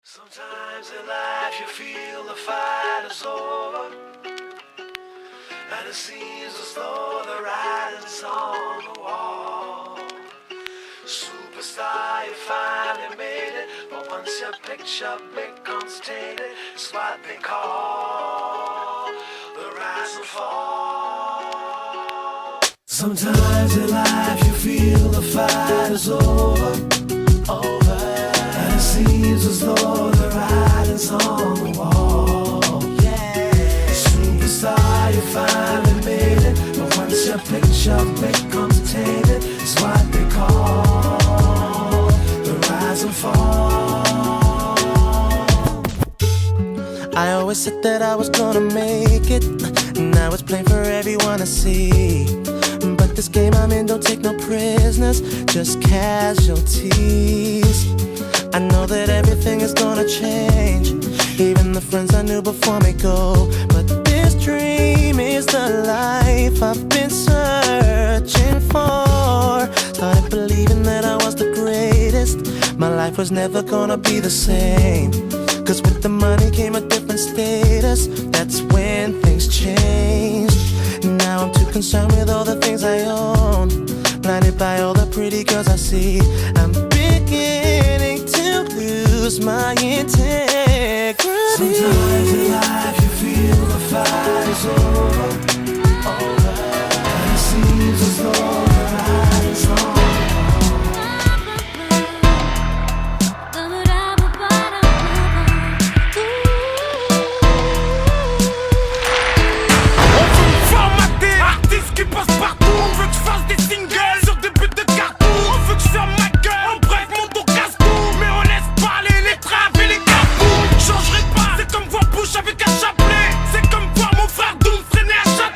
Sometimes in life you feel the fight is over, and it seems as though the writing's on the wall. Superstar, you finally made it, but once your picture becomes tainted, it's what they call the rise and fall. Sometimes in life you feel the fight is over, and it seems as though the writing's on the wall. Superstar, you finally made it, but once your picture becomes tainted, it's what they call the rise and fall. I always said that I was gonna make it. Now it's plain for everyone to see. But this game I'm in don't take no prisoners, just casualties. I know that everything is gonna change. Even the friends I knew before me go. But this dream is the life I've been searching for. Started believing that I was the greatest. My life was never gonna be the same. Cause with the money came a different status. That's when things changed. Now I'm too concerned with all the things I own, blinded by all the pretty girls I see. I'm beginning to lose my integrity. Sometimes in life you feel the fight is over, and it seems as though the writing's on. Avec un chapelet, c'est comme voir mon frère Doom freiner à chaque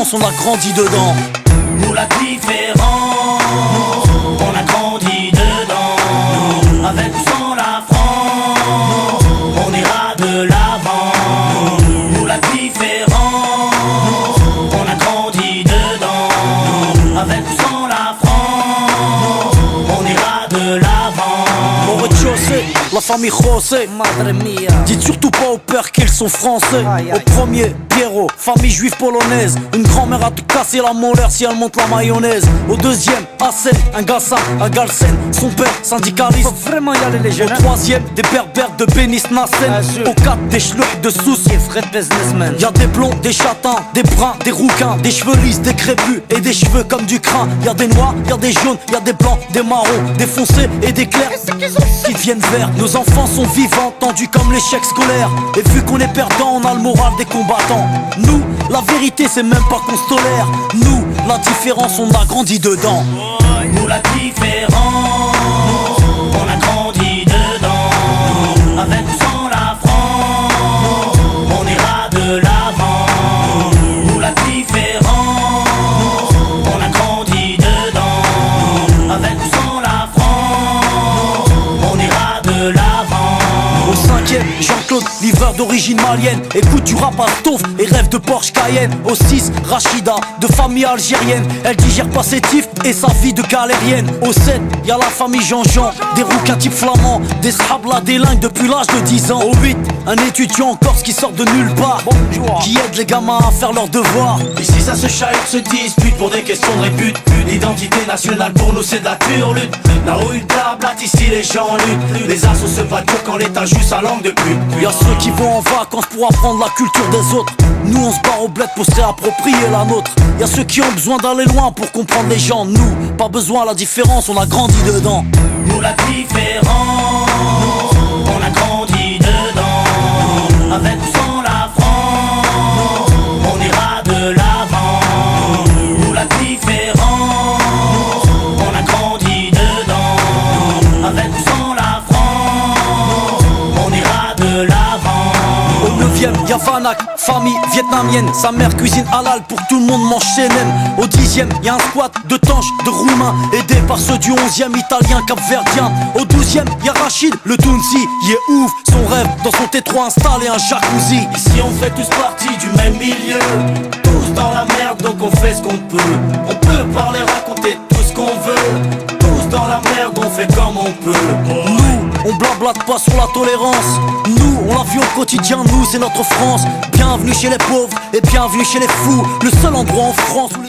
différence, on a grandi dedans. Nous la différence, on a grandi dedans. Avec ou sans la France, on ira de l'avant. Nous la différence, on a grandi dedans. Avec ou sans la France, on ira de l'avant. Au rez-de-chaussée, la famille José, Madre mia. dites surtout pas au père qu'ils sont français. Aïe, aïe. Au premier, Pierrot, famille juive polonaise. Une grand-mère a te casser la molaire si elle monte la mayonnaise. Au deuxième, Hassen, un Gassan, un Galsen. Son père, syndicaliste. Faut vraiment y aller les Au jeunes. troisième, des berbères de Bénis Nassen. Bien sûr. Au quatre, des schlucks de Sousse. Des vrais businessmen. Y'a des blonds, des châtains, des bruns, des rouquins, des cheveux lisses, des crépus et des cheveux comme du crin. Y'a des noirs, y'a des jaunes, y'a des blancs, des marrons, des foncés et des clairs qui deviennent verts. Nos enfants sont vivants, tendus comme l'échec scolaire. Et vu qu'on est perdant, on a le moral des combattants. Nous, la vérité c'est même pas qu'on se tolère. Nous, la différence on a grandi dedans. Nous la différence, on a grandi dedans. Avec ou sans la France, on ira de l'avant. Nous la différence, on a grandi dedans. Avec ou sans la France, on ira de l'avant. Au cinquième, Jean-Claude, livreur d'origine malienne. Écoute du rap à Stouff et rêve de Porsche Cayenne. Au 6, Rachida, de famille algérienne. Elle digère pas ses tifs et sa vie de galérienne. Au 7, y'a la famille Jean-Jean, des rouquins type flamands, des shabla délingues depuis l'âge de 10 ans. Au 8, un étudiant en Corse qui sort de nulle part, qui aide les gamins à faire leurs devoirs. Ici ça se chahute, se dispute pour des questions de répute. L'identité nationale pour nous c'est de la pure lutte. Là où une blatte, ici les gens luttent. Les assos se battent quand l'état joue sa langue de pute. Y'a ceux qui vont en vacances pour apprendre la culture des autres. Nous on se barre au bled pour se réapproprier la nôtre. Y'a ceux qui ont besoin d'aller loin pour comprendre les gens. Nous, pas besoin, la différence, on a grandi dedans. Nous la différence, on a grandi dedans. Avec ou sans la France, on ira de l'avant. Nous la différence, on a grandi dedans. Avec ou sans la France, on ira de l'avant. Au 9ème, y'a Vanak, famille vietnamienne. Sa mère cuisine halal pour que tout le monde mange chez Nem. Au 10ème, y'a un squat de tanches, de roumains, aidé par ceux du 11ème, italien, capverdien. Au 12ème, y'a Rachid, le Tounsi, il est ouf. Son rêve, dans son T3 installé un jacuzzi. Ici on fait tous partie du même milieu. Tous dans la merde donc on fait ce qu'on peut. On peut parler, raconter tout ce qu'on veut. Tous dans la merde on fait comme on peut. Nous, on blablate pas sur la tolérance. Nous, on la vit au quotidien, nous c'est notre France. Bienvenue chez les pauvres et bienvenue chez les fous. Le seul endroit en France où les